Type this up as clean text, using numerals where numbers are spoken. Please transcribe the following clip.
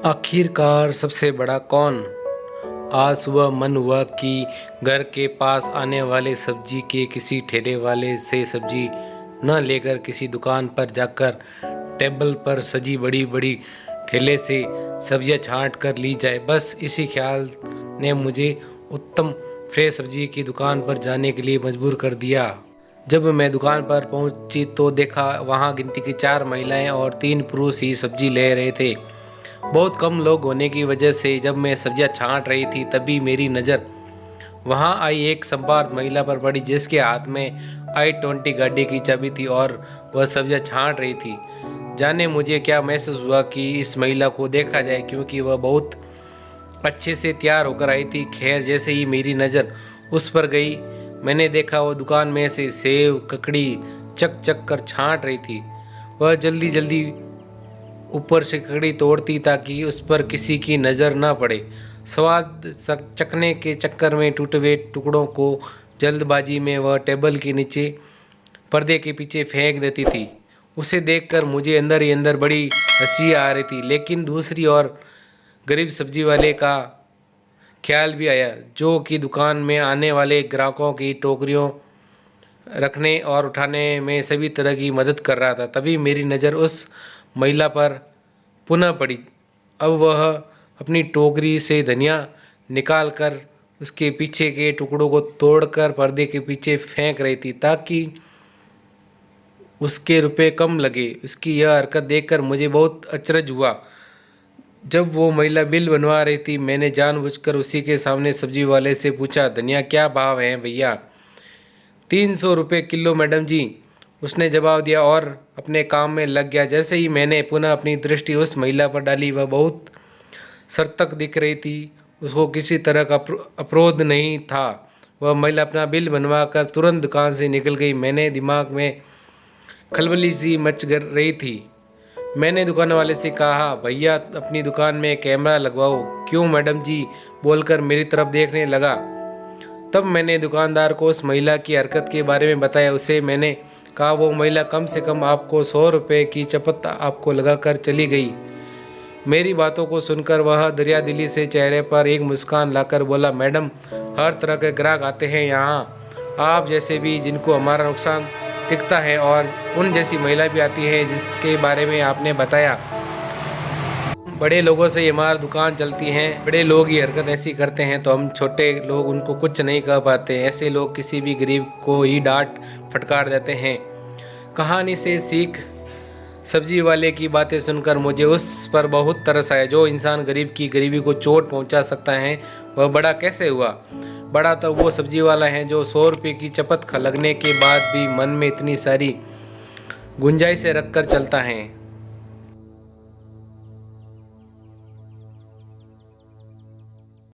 आखिरकार सबसे बड़ा कौन? आज सुबह मन हुआ कि घर के पास आने वाले सब्जी के किसी ठेले वाले से सब्जी न लेकर किसी दुकान पर जाकर टेबल पर सजी बड़ी बड़ी ठेले से सब्जियां छांट कर ली जाए। बस इसी ख्याल ने मुझे उत्तम फ्रेश सब्जी की दुकान पर जाने के लिए मजबूर कर दिया। जब मैं दुकान पर पहुंची तो देखा वहां गिनती की 4 महिलाएं और 3 पुरुष ही सब्जी ले रहे थे। बहुत कम लोग होने की वजह से जब मैं सब्जियां छांट रही थी तभी मेरी नज़र वहां आई एक संपार्थ महिला पर पड़ी जिसके हाथ में i20 गाड़ी की चाबी थी और वह सब्जियां छांट रही थी। जाने मुझे क्या महसूस हुआ कि इस महिला को देखा जाए, क्योंकि वह बहुत अच्छे से तैयार होकर आई थी। खैर, जैसे ही मेरी नज़र उस पर गई मैंने देखा वो दुकान में से सेव ककड़ी चक चक कर छांट रही थी। वह जल्दी जल्दी ऊपर से ककड़ी तोड़ती ताकि उस पर किसी की नज़र न पड़े। स्वाद चखने के चक्कर में टूटे हुए टुकड़ों को जल्दबाजी में वह टेबल के नीचे पर्दे के पीछे फेंक देती थी। उसे देखकर मुझे अंदर ही अंदर बड़ी हंसी आ रही थी, लेकिन दूसरी ओर गरीब सब्जी वाले का ख्याल भी आया, जो कि दुकान में आने वाले ग्राहकों की टोकरियों रखने और उठाने में सभी तरह की मदद कर रहा था। तभी मेरी नज़र उस महिला पर पुनः पड़ी। अब वह अपनी टोकरी से धनिया निकालकर उसके पीछे के टुकड़ों को तोड़कर पर्दे के पीछे फेंक रही थी ताकि उसके रुपए कम लगे। उसकी यह हरकत देखकर मुझे बहुत अचरज हुआ। जब वो महिला बिल बनवा रही थी मैंने जानबूझकर उसी के सामने सब्जी वाले से पूछा, धनिया क्या भाव है भैया? 300 रुपये किलो मैडम जी, उसने जवाब दिया और अपने काम में लग गया। जैसे ही मैंने पुनः अपनी दृष्टि उस महिला पर डाली, वह बहुत सतर्क दिख रही थी। उसको किसी तरह का अपरोध नहीं था। वह महिला अपना बिल बनवा कर तुरंत दुकान से निकल गई। मैंने दिमाग में खलबली सी मच रही थी। मैंने दुकान वाले से कहा, भैया अपनी दुकान में कैमरा लगवाओ। क्यों मैडम जी? बोलकर मेरी तरफ देखने लगा। तब मैंने दुकानदार को उस महिला की हरकत के बारे में बताया। उसे मैंने कहा वो महिला कम से कम आपको 100 रुपये की चपत आपको लगाकर चली गई। मेरी बातों को सुनकर वह दरियादिली से चेहरे पर एक मुस्कान लाकर बोला, मैडम हर तरह के ग्राहक आते हैं यहाँ, आप जैसे भी जिनको हमारा नुकसान दिखता है, और उन जैसी महिला भी आती है जिसके बारे में आपने बताया। बड़े लोगों से हमारी दुकान चलती हैं, बड़े लोग ये हरकत ऐसी करते हैं तो हम छोटे लोग उनको कुछ नहीं कह पाते। ऐसे लोग किसी भी गरीब को ही डांट फटकार देते हैं। कहानी से सीख, सब्जी वाले की बातें सुनकर मुझे उस पर बहुत तरस आया। जो इंसान गरीब की गरीबी को चोट पहुंचा सकता है वह बड़ा कैसे हुआ? बड़ा तो वो सब्जी वाला है जो 100 रुपये की चपत लगने के बाद भी मन में इतनी सारी गुंजाइश रख कर चलता है।